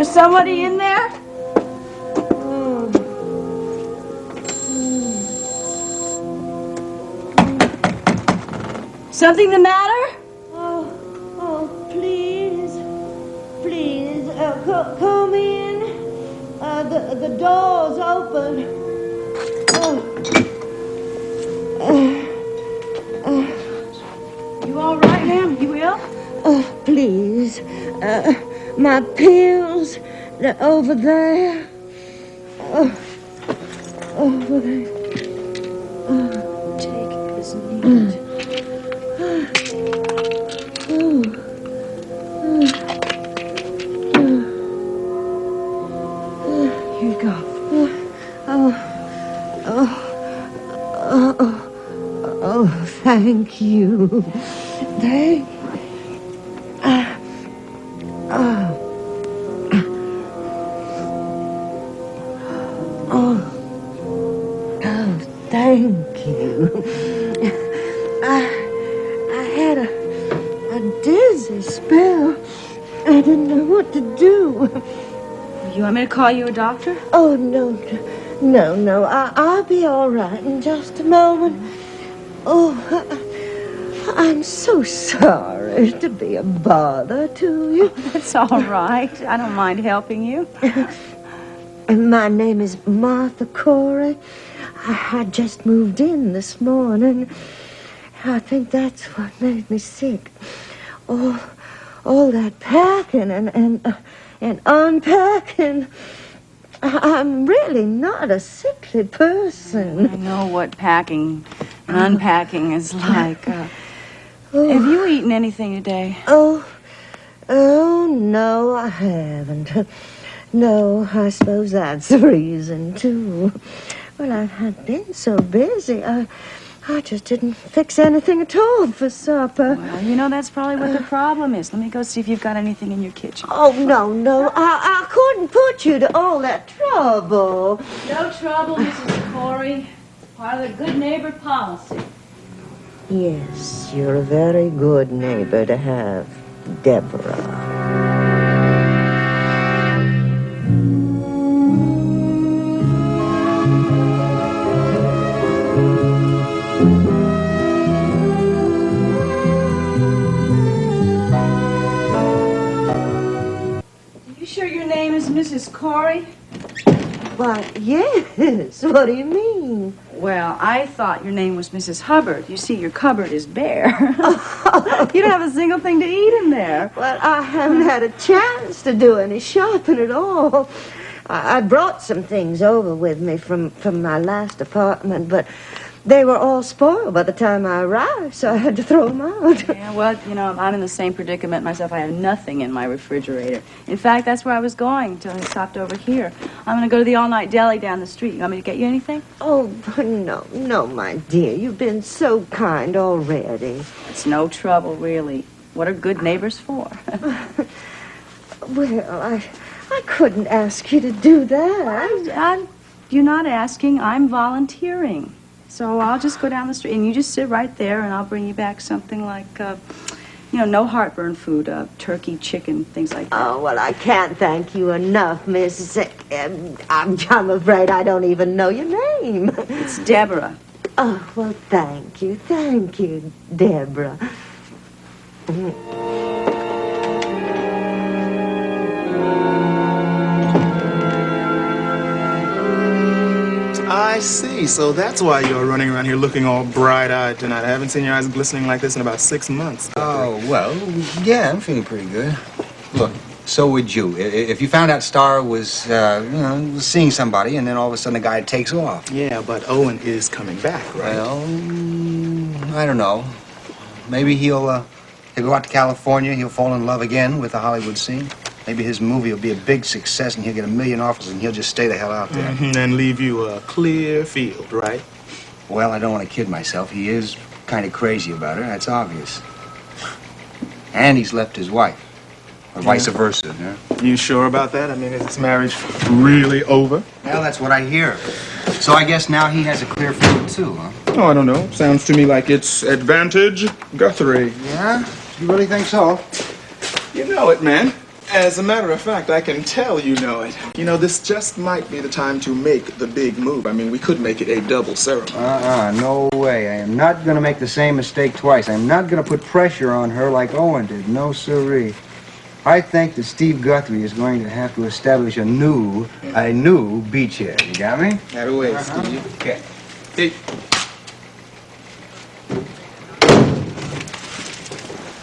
There's somebody in there? Something the matter? Oh, please. Please, come in. The door's open. You all right, ma'am? You ill? Please. My pills, they're over there. Over there. Take as needed. Here you go. Oh, thank you. Thank. Thank you. I had a dizzy spell. I didn't know what to do. You want me to call you a doctor? Oh, no. I'll be all right in just a moment. Oh, I'm so sorry to be a bother to you. That's all right. I don't mind helping you. My name is Martha Cory. I just moved in this morning. I think that's what made me sick. All that packing and unpacking. I'm really not a sickly person. I know what packing and unpacking is like. Have you eaten anything today? Oh, no, I haven't. No, I suppose that's the reason, too. Well, I've been so busy. I just didn't fix anything at all for supper. Well, you know, that's probably what the problem is. Let me go see if you've got anything in your kitchen. Oh, no. I couldn't put you to all that trouble. No trouble, Mrs. Cory. Part of the good neighbor policy. Yes, you're a very good neighbor to have, Deborah. Mrs. Cory? Why, yes. What do you mean? Well, I thought your name was Mrs. Hubbard. You see, your cupboard is bare. You don't have a single thing to eat in there. Well, I haven't had a chance to do any shopping at all. I brought some things over with me from my last apartment, but they were all spoiled by the time I arrived, so I had to throw them out. Yeah, well, you know, I'm in the same predicament myself. I have nothing in my refrigerator. In fact, that's where I was going until I stopped over here. I'm going to go to the all-night deli down the street. You want me to get you anything? Oh, no, my dear. You've been so kind already. It's no trouble, really. What are good neighbors for? Well, I couldn't ask you to do that. You're not asking. I'm volunteering. So I'll just go down the street, and you just sit right there, and I'll bring you back something like, no heartburn food, turkey, chicken, things like that. Oh, well, I can't thank you enough, Miss. I'm afraid I don't even know your name. It's Deborah. Oh, well, thank you, Deborah. I see. So that's why you're running around here looking all bright-eyed tonight. I haven't seen your eyes glistening like this in about 6 months. Oh, well, yeah, I'm feeling pretty good. Look, so would you. If you found out Star was, seeing somebody, and then all of a sudden the guy takes off. Yeah, but Owen is coming back, right? Well, I don't know. Maybe he'll go out to California, he'll fall in love again with the Hollywood scene. Maybe his movie will be a big success and he'll get 1 million offers and he'll just stay the hell out there. Mm-hmm, and leave you a clear field, right? Well, I don't want to kid myself. He is kind of crazy about her, that's obvious. And he's left his wife. Or vice versa, yeah? You sure about that? I mean, is this marriage really over? Well, that's what I hear. So I guess now he has a clear field too, huh? Oh, I don't know. Sounds to me like it's advantage Guthrie. Yeah? You really think so? You know it, man. As a matter of fact, I can tell you know it. You know, this just might be the time to make the big move. I mean, we could make it a double ceremony. No way. I am not going to make the same mistake twice. I am not going to put pressure on her like Owen did. No siree. I think that Steve Guthrie is going to have to establish a new beachhead. You got me? That away, Steve. Okay. Hey.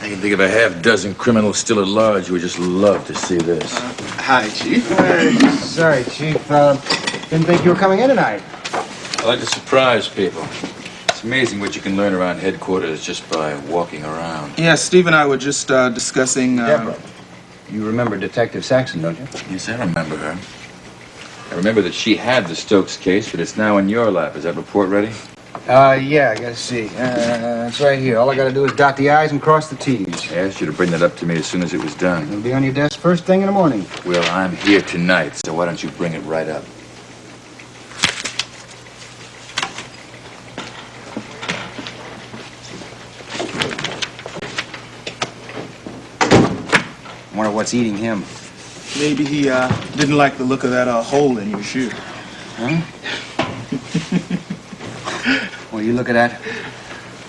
I can think of a half-dozen criminals still at large who would just love to see this. Hi, Chief. Sorry, Chief. Didn't think you were coming in tonight. I like to surprise people. It's amazing what you can learn around headquarters just by walking around. Yeah, Steve and I were just discussing... Deborah. You remember Detective Saxon, don't you? Yes, I remember her. I remember that she had the Stokes case, but it's now in your lap. Is that report ready? Yeah, I gotta see. It's right here. All I gotta do is dot the I's and cross the T's. I asked you to bring that up to me as soon as it was done. It'll be on your desk first thing in the morning. Well, I'm here tonight, so why don't you bring it right up? I wonder what's eating him. Maybe he didn't like the look of that hole in your shoe. Huh? Well, you look at that.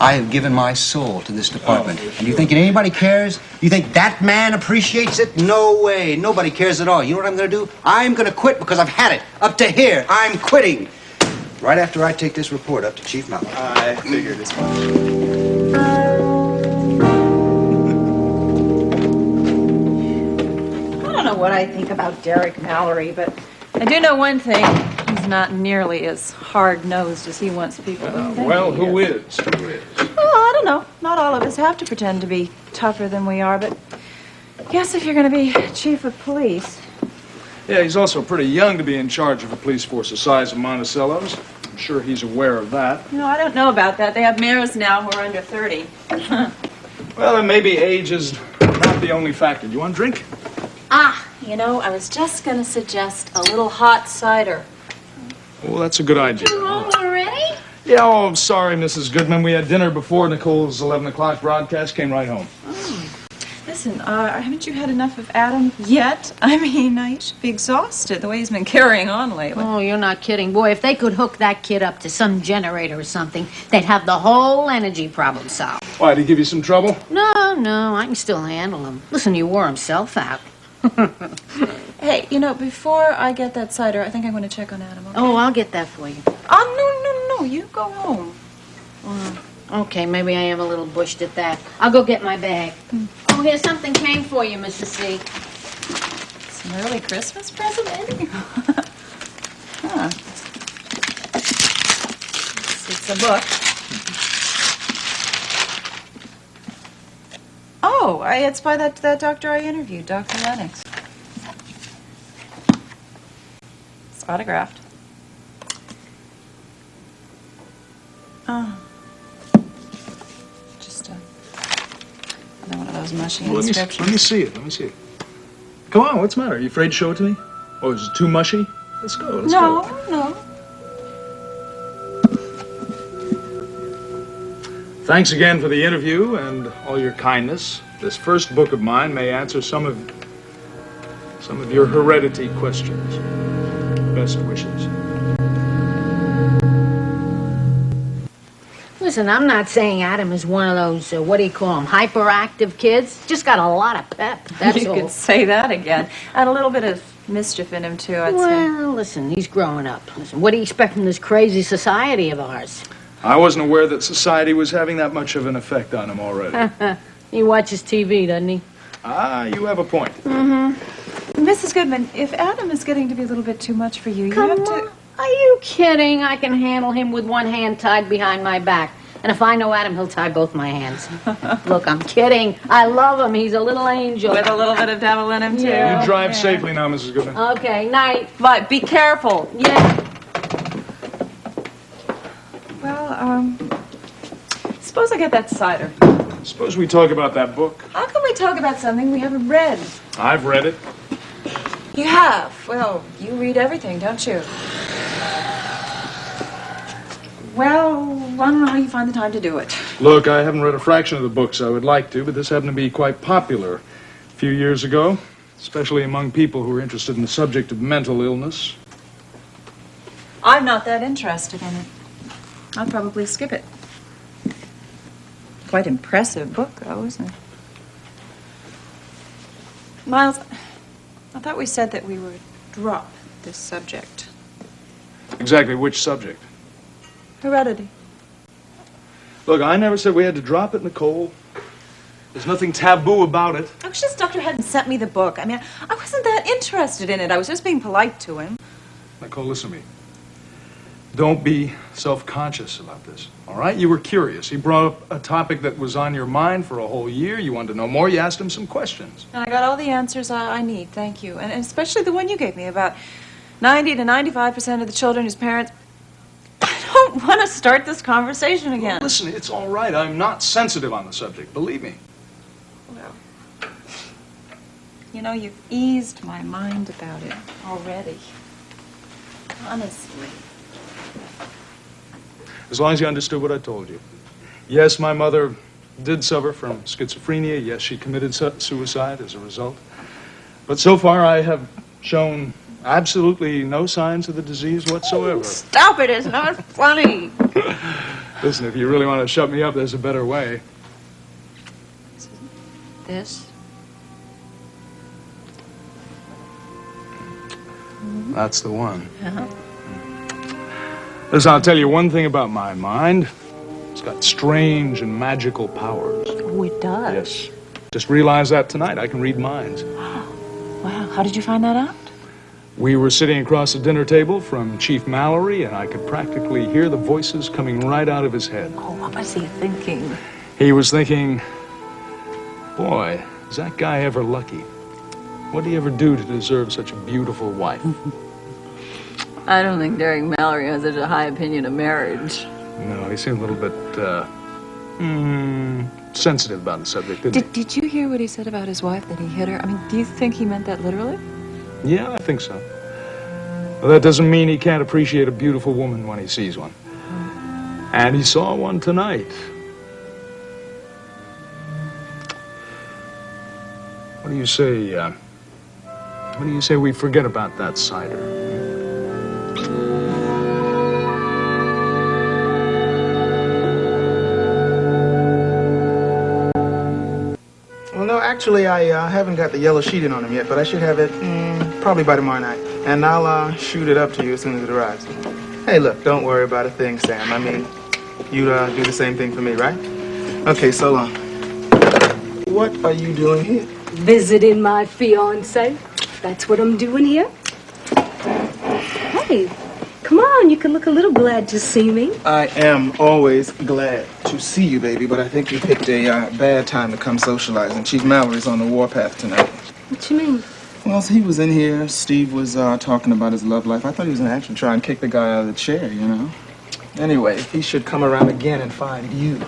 I have given my soul to this department. And you think anybody cares? You think that man appreciates it? No way. Nobody cares at all. You know what I'm going to do? I'm going to quit because I've had it. Up to here. I'm quitting. Right after I take this report up to Chief Mallory. I figured as much. I don't know what I think about Derek Mallory, but I do know one thing. He's not nearly as hard-nosed as he wants people to think. Well, who is? Who is? Well, I don't know. Not all of us have to pretend to be tougher than we are, but yes, if you're going to be chief of police. Yeah, he's also pretty young to be in charge of a police force the size of Monticello's. I'm sure he's aware of that. You know, I don't know about that. They have mayors now who are under 30. Well, then maybe age is not the only factor. Do you want a drink? You know, I was just going to suggest a little hot cider. Well, that's a good idea. You're home already? Yeah, oh, I'm sorry, Mrs. Goodman. We had dinner before Nicole's 11 o'clock broadcast. Came right home. Listen, haven't you had enough of Adam yet? I mean, you should be exhausted the way he's been carrying on lately. Oh, you're not kidding. Boy, if they could hook that kid up to some generator or something, they'd have the whole energy problem solved. Why, did he give you some trouble? No, I can still handle him. Listen, he wore himself out. Hey, you know, before I get that cider, I think I'm going to check on Adam, okay? Oh, I'll get that for you. Oh, no, you go home. Okay, maybe I am a little bushed at that. I'll go get my bag. Oh, here's something came for you, Mrs. C. It's an early Christmas present, Eddie? Huh. It's a book. Oh, it's by that doctor I interviewed, Dr. Lennox. It's autographed. Oh. Just another one of those mushy Well, inscriptions. let me see it. Come on, what's the matter? Are you afraid to show it to me? Oh, is it too mushy? Let's go, let's go. No. Thanks again for the interview and all your kindness. This first book of mine may answer some of your heredity questions. Best wishes. Listen, I'm not saying Adam is one of those, what do you call them, hyperactive kids. Just got a lot of pep, that's You all. could say that again. And a little bit of mischief in him, too, I'd say. Well, listen, he's growing up. Listen, what do you expect from this crazy society of ours? I wasn't aware that society was having that much of an effect on him already. He watches TV, doesn't he? You have a point. Mrs. Goodman, if Adam is getting to be a little bit too much for you, you Come have on. to... Are you kidding? I can handle him with one hand tied behind my back. And if I know Adam, he'll tie both my hands. Look, I'm kidding. I love him. He's a little angel. With a little bit of devil in him, too. Yeah. You drive safely now, Mrs. Goodman. Okay, night. But be careful. Yeah. Well, suppose I get that cider. Suppose we talk about that book. How can we talk about something we haven't read? I've read it. You have? Well, you read everything, don't you? Well, I don't know how you find the time to do it. Look, I haven't read a fraction of the books I would like to, but this happened to be quite popular a few years ago. especially among people who are interested in the subject of mental illness. I'm not that interested in it. I'll probably skip it. Quite impressive book, though, isn't it? Miles, I thought we said that we would drop this subject. Exactly which subject? Heredity. Look, I never said we had to drop it, Nicole. There's nothing taboo about it. I was just Dr. hadn't sent me the book. I mean, I wasn't that interested in it. I was just being polite to him. Nicole, listen to me. Don't be self-conscious about this, all right? You were curious. He brought up a topic that was on your mind for a whole year. You wanted to know more. You asked him some questions. And I got all the answers I need, thank you. And especially the one you gave me about 90 to 95% of the children whose parents... I don't want to start this conversation again. Well, listen, it's all right. I'm not sensitive on the subject, believe me. Well, you know, you've eased my mind about it already. Honestly. As long as you understood what I told you. Yes, my mother did suffer from schizophrenia. Yes, she committed suicide as a result. But so far, I have shown absolutely no signs of the disease whatsoever. Oh, stop it, it's not funny. Listen, if you really want to shut me up, there's a better way. This? That's the one. Uh-huh. Listen, I'll tell you one thing about my mind. It's got strange and magical powers. Oh, it does? Yes. Just realized that tonight. I can read minds. Wow, how did you find that out? We were sitting across the dinner table from Chief Mallory, and I could practically hear the voices coming right out of his head. Oh, what was he thinking? He was thinking, boy, is that guy ever lucky? What did he ever do to deserve such a beautiful wife? I don't think Derek Mallory has such a high opinion of marriage. No, he seemed a little bit, sensitive about the subject, didn't he? Did you hear what he said about his wife, that he hit her? I mean, do you think he meant that literally? Yeah, I think so. Well, that doesn't mean he can't appreciate a beautiful woman when he sees one. And he saw one tonight. What do you say we forget about that cider? Well, no, actually, I haven't got the yellow sheet in on him yet, but I should have it probably by tomorrow night. And I'll shoot it up to you as soon as it arrives. Hey, look, don't worry about a thing, Sam. I mean, you'd do the same thing for me, right? Okay, so long. What are you doing here? Visiting my fiancé. That's what I'm doing here. Hey, come on, you can look a little glad to see me. I am always glad to see you, baby, but I think you picked a bad time to come socializing. Chief Mallory's on the warpath tonight. What you mean? Well, he was in here. Steve was talking about his love life. I thought he was going to actually try and kick the guy out of the chair, you know? Anyway, he should come around again and find you.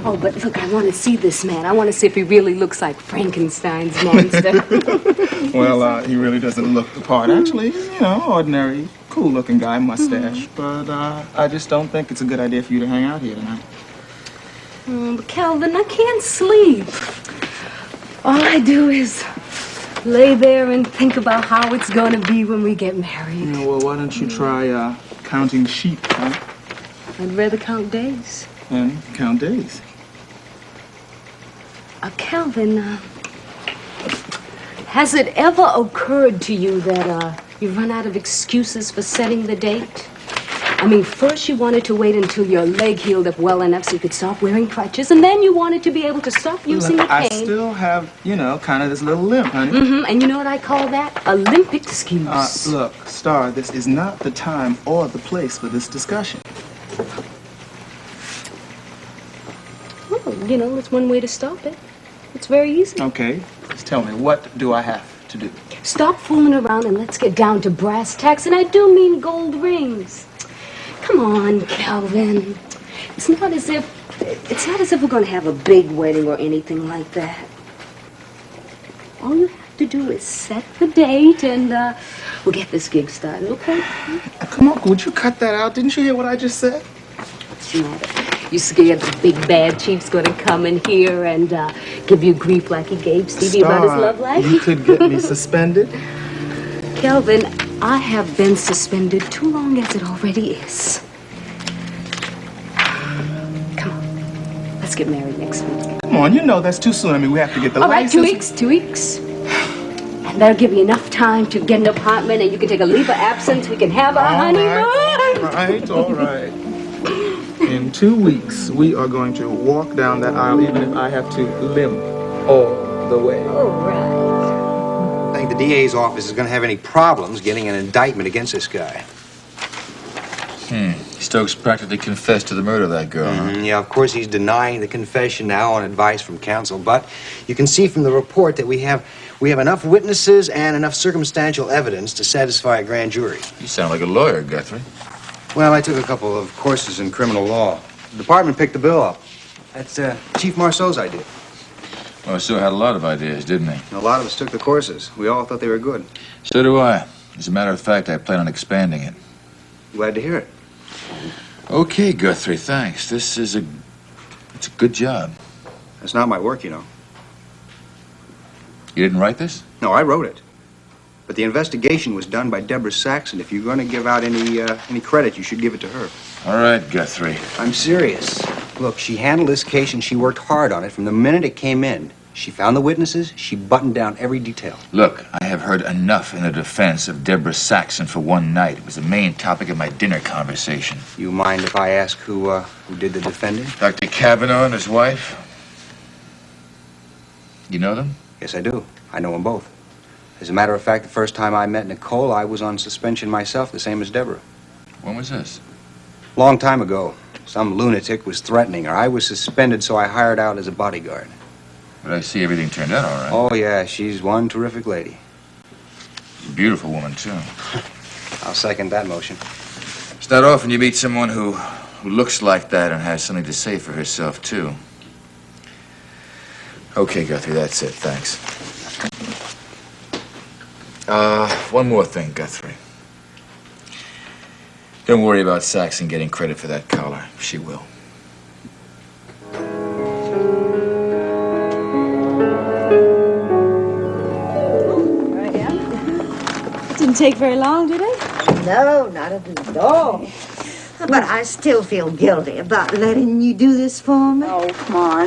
Oh, but look, I want to see this man. I want to see if he really looks like Frankenstein's monster. Well, he really doesn't look the part. Actually, he's, you know, ordinary, cool-looking guy, mustache. But I just don't think it's a good idea for you to hang out here tonight. But Calvin, I can't sleep. All I do is lay there and think about how it's going to be when we get married. Yeah, well, why don't you try counting sheep, huh? I'd rather count days. And count days. Calvin, has it ever occurred to you that you run out of excuses for setting the date? I mean, first you wanted to wait until your leg healed up well enough so you could stop wearing crutches, and then you wanted to be able to stop using the cane. I still have, you know, kind of this little limp, honey. Mm-hmm, and you know what I call that? A limp excuse. Look, Star, this is not the time or the place for this discussion. Well, you know, it's one way to stop it. It's very easy. Okay, just tell me, what do I have to do? Stop fooling around and let's get down to brass tacks, and I do mean gold rings. Come on, Calvin. It's not as if we're going to have a big wedding or anything like that. All you have to do is set the date, and we'll get this gig started, okay? Come on, would you cut that out? Didn't you hear what I just said? What's the matter? You scared the big bad chief's gonna come in here and give you grief like he gave Stevie about his love life? You could get me suspended. Kelvin, I have been suspended too long as it already is. Come on, let's get married next week. Come on, you know that's too soon. I mean, we have to get the All right, license. 2 weeks. And that'll give you enough time to get an apartment, and you can take a leave of absence. We can have our honeymoon. All right. In 2 weeks, we are going to walk down that aisle, even if I have to limp all the way. All right. I think the DA's office is going to have any problems getting an indictment against this guy. Stokes practically confessed to the murder of that girl, huh? Yeah, of course, he's denying the confession now on advice from counsel, but you can see from the report that we have enough witnesses and enough circumstantial evidence to satisfy a grand jury. You sound like a lawyer, Guthrie. Well, I took a couple of courses in criminal law. The department picked the bill up. That's Chief Marceau's idea. Well, Sue had a lot of ideas, didn't he? A lot of us took the courses. We all thought they were good. So do I. As a matter of fact, I plan on expanding it. Glad to hear it. Okay, Guthrie, thanks. It's a good job. That's not my work, you know. You didn't write this? No, I wrote it. But the investigation was done by Deborah Saxon. If you're going to give out any credit, you should give it to her. All right, Guthrie. I'm serious. Look, she handled this case and she worked hard on it from the minute it came in. She found the witnesses. She buttoned down every detail. Look, I have heard enough in the defense of Deborah Saxon for one night. It was the main topic of my dinner conversation. You mind if I ask who did the defending? Dr. Kavanaugh and his wife. You know them? Yes, I do. I know them both. As a matter of fact, the first time I met Nicole, I was on suspension myself, the same as Deborah. When was this? Long time ago. Some lunatic was threatening her. I was suspended, so I hired out as a bodyguard. But I see everything turned out all right. Oh, yeah, she's one terrific lady. She's a beautiful woman, too. I'll second that motion. It's not often you meet someone who looks like that and has something to say for herself, too. Okay, Guthrie, that's it. Thanks. One more thing, Guthrie. Don't worry about Saxon getting credit for that collar. She will. Didn't take very long, did it? No, not at all. But I still feel guilty about letting you do this for me. Oh, come on.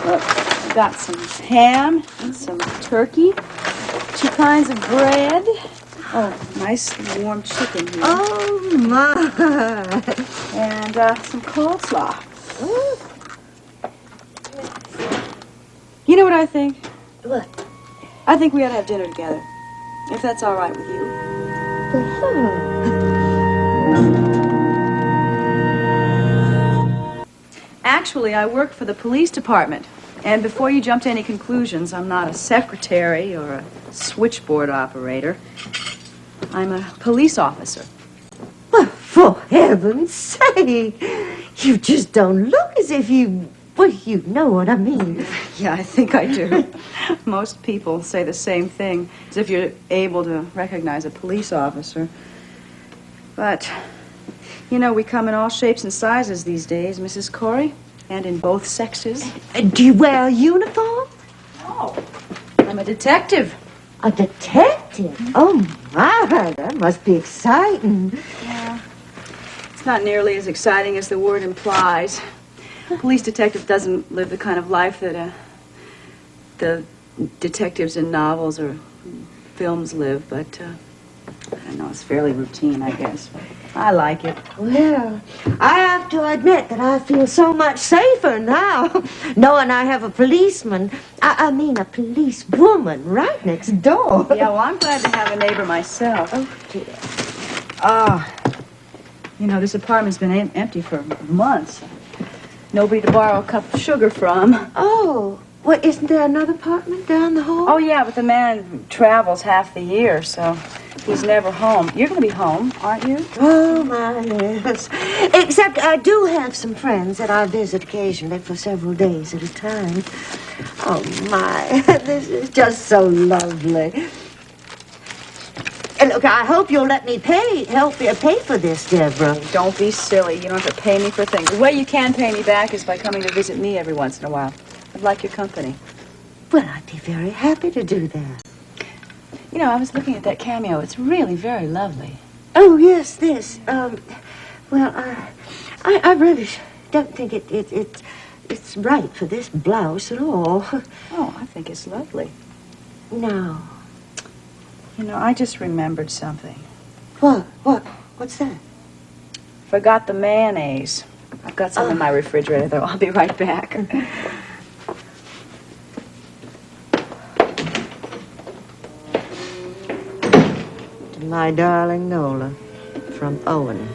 Look, I got some ham and some turkey, 2 kinds of bread. Oh, nice warm chicken here. Oh, my. And some coleslaw. You know what I think? What? I think we ought to have dinner together, if that's all right with you. Actually, I work for the police department. And before you jump to any conclusions, I'm not a secretary or a switchboard operator. I'm a police officer. Well, for heaven's sake, you just don't look as if you... Well, you know what I mean. Yeah, I think I do. Most people say the same thing, as if you're able to recognize a police officer. But, you know, we come in all shapes and sizes these days, Mrs. Cory, and in both sexes. Do you wear a uniform? Oh, I'm a detective. A detective? Oh, my, that must be exciting. Yeah, it's not nearly as exciting as the word implies. A police detective doesn't live the kind of life that the detectives in novels or films live, but I don't know, it's fairly routine, I guess. I like it. Well, I have to admit that I feel so much safer now, knowing I have a policeman, I mean a policewoman right next door. Yeah, well, I'm glad to have a neighbor myself. Oh, dear. You know, this apartment's been empty for months. Nobody to borrow a cup of sugar from. Oh, well, isn't there another apartment down the hall? Oh, yeah, but the man travels half the year, so he's never home. You're going to be home, aren't you? Oh, my, yes. Except I do have some friends that I visit occasionally for several days at a time. Oh, my, this is just so lovely. Look, I hope you'll let me help you pay for this, Deborah. Don't be silly. You don't have to pay me for things. The way you can pay me back is by coming to visit me every once in a while. I'd like your company. Well, I'd be very happy to do that. You know, I was looking at that cameo. It's really very lovely. Oh, yes, this. Well, I really don't think it's right for this blouse at all. Oh, I think it's lovely. No. You know, I just remembered something. What? What's that? Forgot the mayonnaise. I've got some in my refrigerator, though. I'll be right back. To my darling Nola, from Owen.